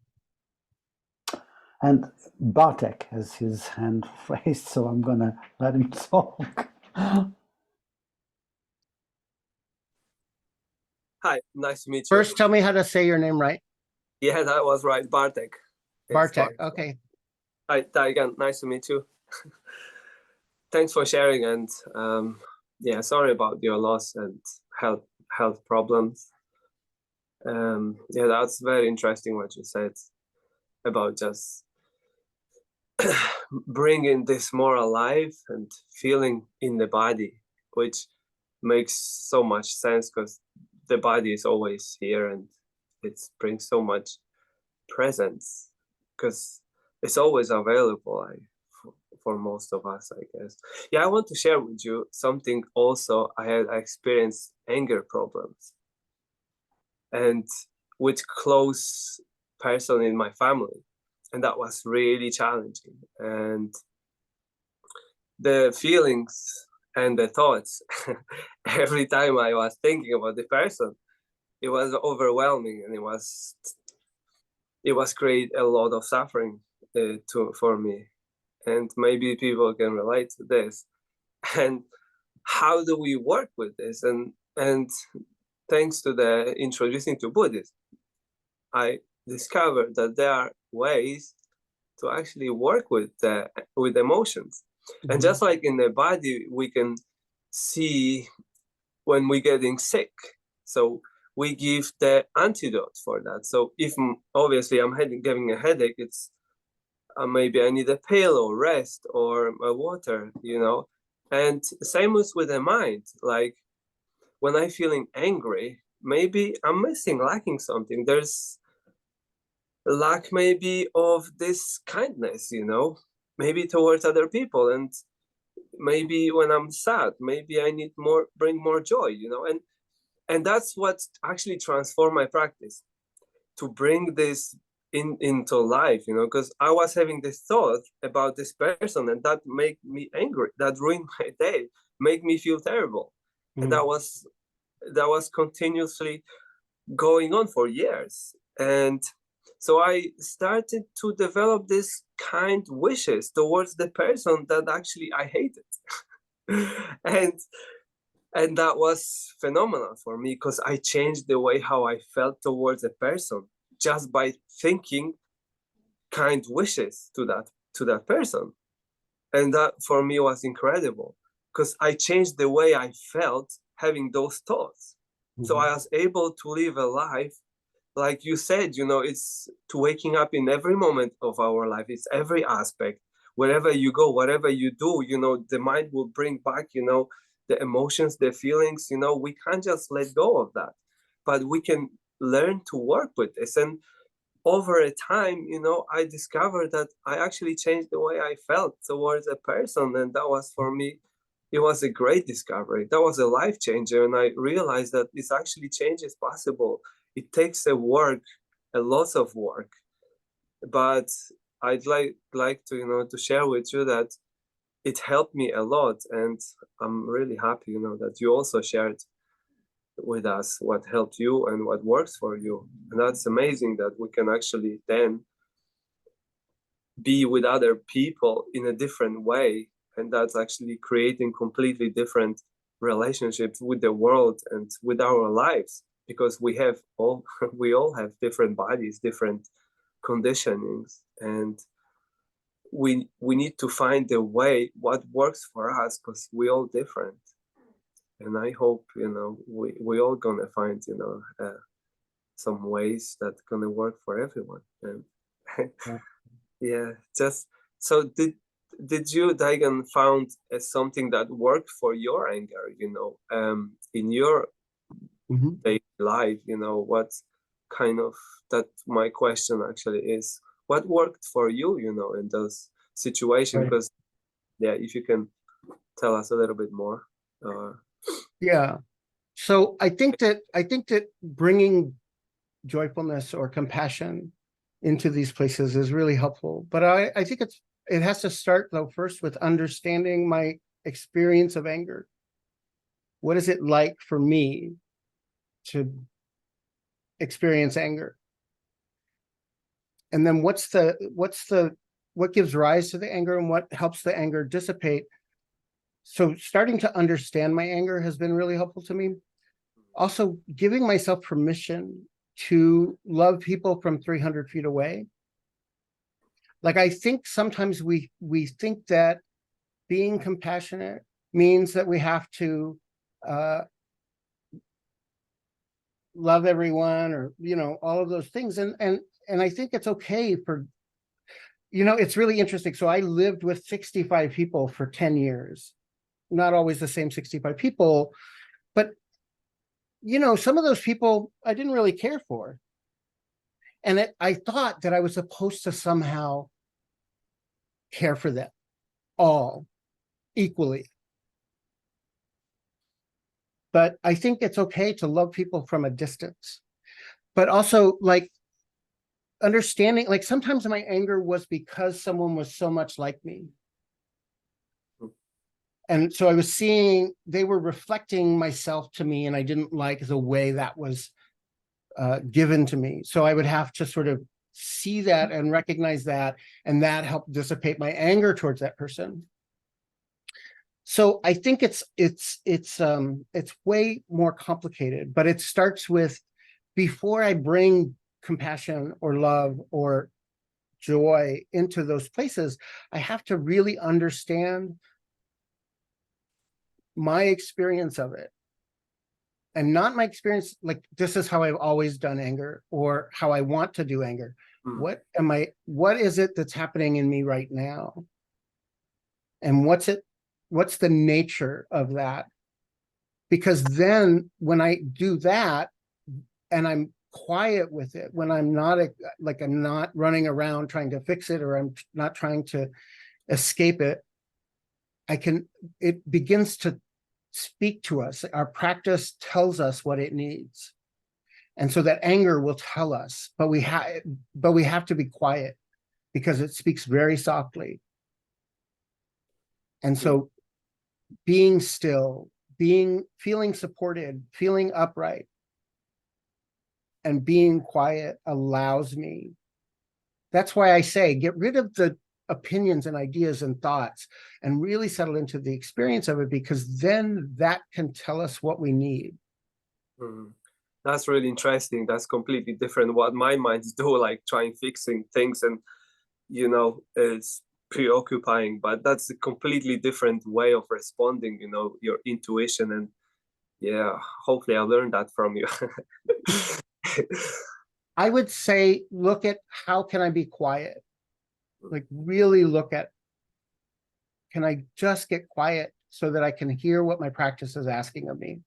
And Bartek has his hand raised, so I'm gonna let him talk. Hi, nice to meet you. First, tell me how to say your name right. Yeah, that was right, Bartek. It's Bartek. Bartek. Okay. Hi, Daigan, nice to meet you. Thanks for sharing, and yeah, sorry about your loss and health problems. Yeah, that's very interesting what you said about just bringing this more alive and feeling in the body, which makes so much sense because the body is always here and it brings so much presence because it's always available for most of us, I guess. Yeah, I want to share with you something also. I experienced anger problems and with close person in my family, and that was really challenging. And the feelings and the thoughts every time I was thinking about the person, it was overwhelming, and it was create a lot of suffering for me, and maybe people can relate to this. And how do we work with this? And thanks to the introducing to Buddhism, I discovered that there are ways to actually work with emotions. And just like in the body, we can see when we're getting sick. So we give the antidote for that. So if obviously I'm getting a headache, it's maybe I need a pill or rest or water, you know. And same with the mind. Like when I'm feeling angry, maybe I'm lacking something. There's lack maybe of this kindness, you know, maybe towards other people. And maybe when I'm sad, maybe I need bring more joy, you know. And that's what actually transformed my practice, to bring this into life, you know, because I was having this thought about this person and that made me angry, that ruined my day, made me feel terrible. And that was continuously going on for years. And so I started to develop this kind wishes towards the person that actually I hated. and that was phenomenal for me, because I changed the way how I felt towards a person just by thinking kind wishes to that person. And that for me was incredible, because I changed the way I felt having those thoughts. So I was able to live a life, like you said, you know, it's to waking up in every moment of our life. It's every aspect. Wherever you go, whatever you do, you know, the mind will bring back, you know, the emotions, the feelings, you know. We can't just let go of that, but we can learn to work with this. And over a time, you know, I discovered that I actually changed the way I felt towards a person. And that was, for me, it was a great discovery. That was a life changer. And I realized that this actually change is possible. It takes a lot of work, but I'd like to, you know, to share with you that it helped me a lot. And I'm really happy, you know, that you also shared with us what helped you and what works for you. And that's amazing that we can actually then be with other people in a different way, and that's actually creating completely different relationships with the world and with our lives, because we all have different bodies, different conditionings, and we need to find the way what works for us, because we all different. And I hope, we all gonna find, some ways that gonna work for everyone. And yeah, just so did you, Daigan, found something that worked for your anger, in your daily life, what kind of, that my question actually is, what worked for you, in those situations? Right. Because yeah, if you can tell us a little bit more. Yeah. So I think that bringing joyfulness or compassion into these places is really helpful. But I think it has to start though first with understanding my experience of anger. What is it like for me to experience anger? And then what gives rise to the anger and what helps the anger dissipate? So starting to understand my anger has been really helpful to me. Also giving myself permission to love people from 300 feet away. Like, I think sometimes we think that being compassionate means that we have to love everyone, or all of those things, and I think it's okay for, it's really interesting. So I lived with 65 people for 10 years, not always the same 65 people, but some of those people I didn't really care for. And I thought that I was supposed to somehow care for them all equally. But I think it's okay to love people from a distance. But also, like, understanding, like, sometimes my anger was because someone was so much like me. And so I was seeing they were reflecting myself to me, and I didn't like the way that was given to me. So I would have to sort of see that and recognize that, and that helped dissipate my anger towards that person. So I think it's way more complicated, but it starts with, before I bring compassion or love or joy into those places, I have to really understand my experience of it. And not my experience, like, this is how I've always done anger, or how I want to do anger. What is it that's happening in me right now? And what's the nature of that? Because then when I do that and I'm quiet with it, when I'm not I'm not running around trying to fix it, or I'm not trying to escape it, it begins to speak to us. Our practice tells us what it needs. And so that anger will tell us, but we have to be quiet, because it speaks very softly. And so being still, feeling supported, feeling upright, and being quiet allows me. That's why I say, get rid of the opinions and ideas and thoughts and really settle into the experience of it, because then that can tell us what we need. That's really interesting. That's completely different what my minds do, like trying fixing things, and it's preoccupying, but that's a completely different way of responding, your intuition. And yeah, hopefully I'll learn that from you. I would say, look at, how can I be quiet? Like, really look at, can I just get quiet so that I can hear what my practice is asking of me?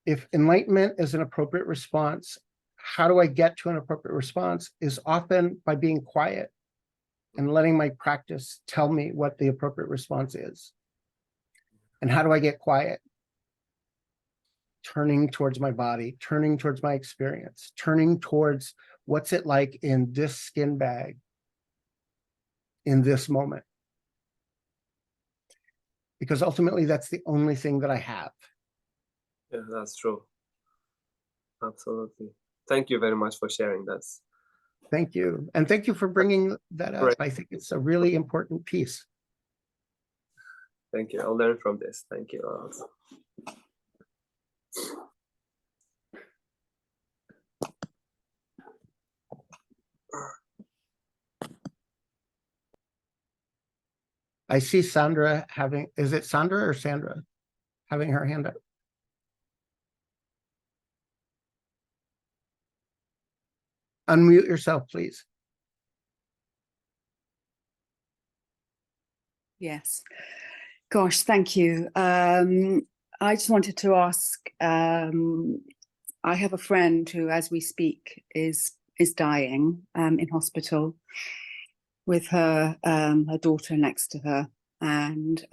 If enlightenment is an appropriate response, how do I get to an appropriate response is often by being quiet and letting my practice tell me what the appropriate response is. And how do I get quiet? Turning towards my body, turning towards my experience, turning towards what's it like in this skin bag, in this moment. Because ultimately, that's the only thing that I have. Yeah, that's true. Absolutely. Thank you very much for sharing. That's Thank you. And thank you for bringing that up. Right. I think it's a really important piece. Thank you. I'll learn from this. Thank you. I see Sandra having, is it Sandra or Sandra having her hand up? Unmute yourself, please. Yes. Gosh, thank you. I just wanted to ask, I have a friend who, as we speak, is dying in hospital with her daughter next to her, and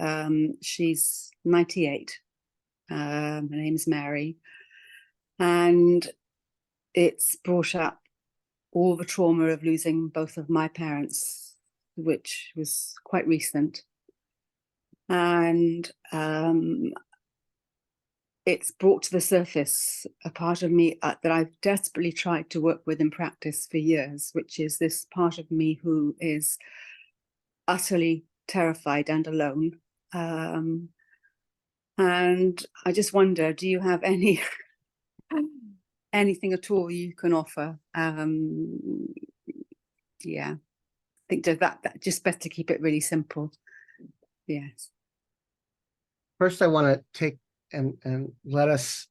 she's 98. Her name is Mary, and it's brought up all the trauma of losing both of my parents, which was quite recent. And it's brought to the surface a part of me that I've desperately tried to work with in practice for years, which is this part of me who is utterly terrified and alone. And I just wonder, do you have anything at all you can offer? Yeah, I think that just best to keep it really simple. Yes. First, I want to take and let us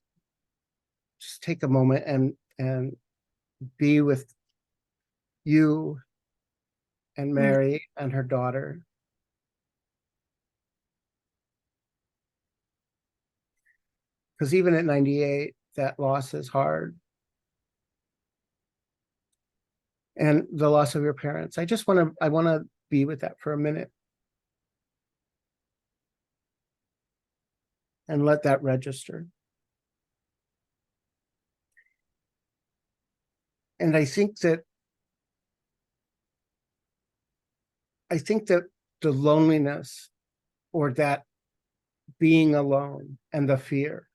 just take a moment and be with you and Mary and her daughter. Because even at 98, that loss is hard. And the loss of your parents. I want to be with that for a minute. And let that register. And I think that the loneliness, or that being alone, and the fear,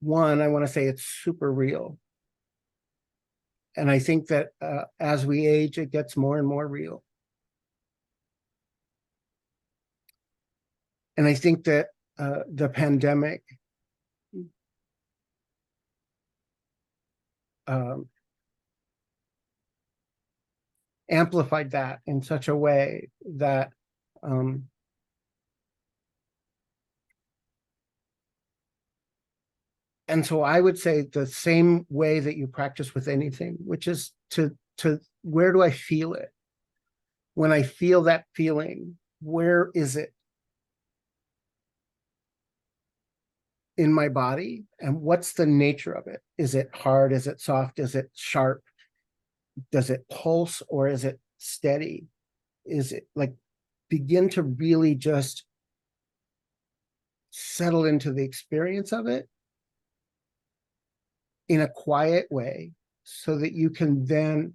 one, I want to say it's super real. And I think that as we age, it gets more and more real. And I think that the pandemic amplified that in such a way that and so I would say the same way that you practice with anything, which is to where do I feel it? When I feel that feeling, where is it in my body? And what's the nature of it? Is it hard? Is it soft? Is it sharp? Does it pulse, or is it steady? Is it like, begin to really just settle into the experience of it in a quiet way, so that you can then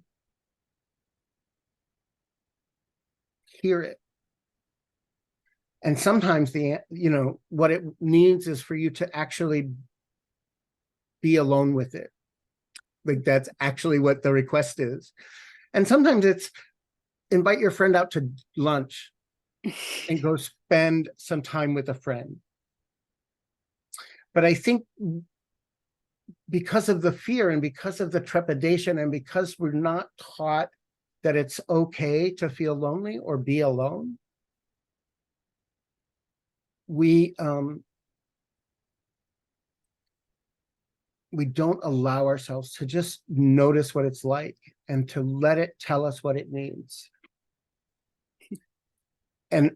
hear it. And sometimes what it needs is for you to actually be alone with it. Like, that's actually what the request is. And sometimes it's invite your friend out to lunch and go spend some time with a friend. But I think because of the fear and because of the trepidation and because we're not taught that it's okay to feel lonely or be alone, we don't allow ourselves to just notice what it's like and to let it tell us what it needs. And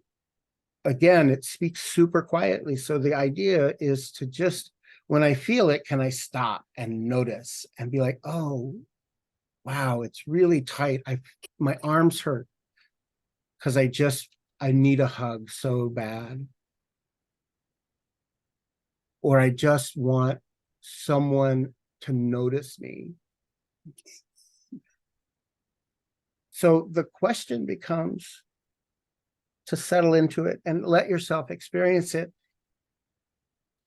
again, it speaks super quietly. So the idea is to just, when I feel it, can I stop and notice and be like, oh, wow, it's really tight. My arms hurt because I need a hug so bad. Or I just want someone to notice me. So the question becomes to settle into it and let yourself experience it,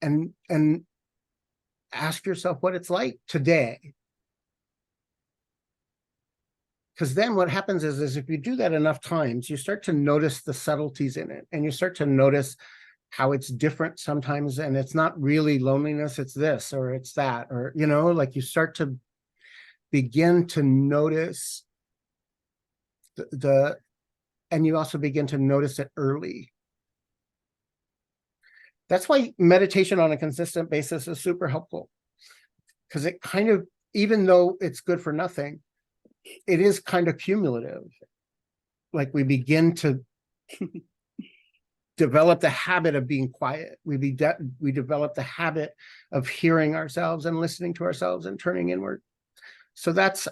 and ask yourself what it's like today. because then what happens is if you do that enough times, you start to notice the subtleties in it, and you start to notice how it's different sometimes, and it's not really loneliness, it's this or it's that, or like you start to begin to notice and you also begin to notice it early. That's why meditation on a consistent basis is super helpful, because it kind of, even though it's good for nothing, it is kind of cumulative. Like we begin to develop the habit of being quiet. We develop the habit of hearing ourselves and listening to ourselves and turning inward. So that's,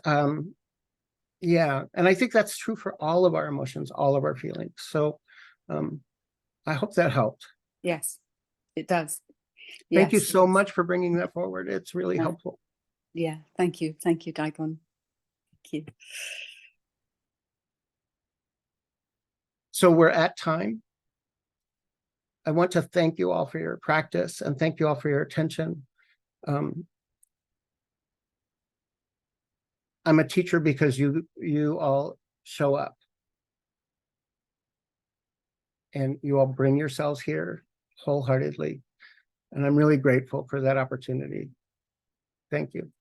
yeah. And I think that's true for all of our emotions, all of our feelings. So I hope that helped. Yes, it does. Thank you Yes. so much for bringing that forward. It's really Yeah. helpful. Yeah, thank you. Thank you, Daigan. Thank you. So we're at time. I want to thank you all for your practice and thank you all for your attention. I'm a teacher because you all show up and you all bring yourselves here wholeheartedly. And I'm really grateful for that opportunity. Thank you.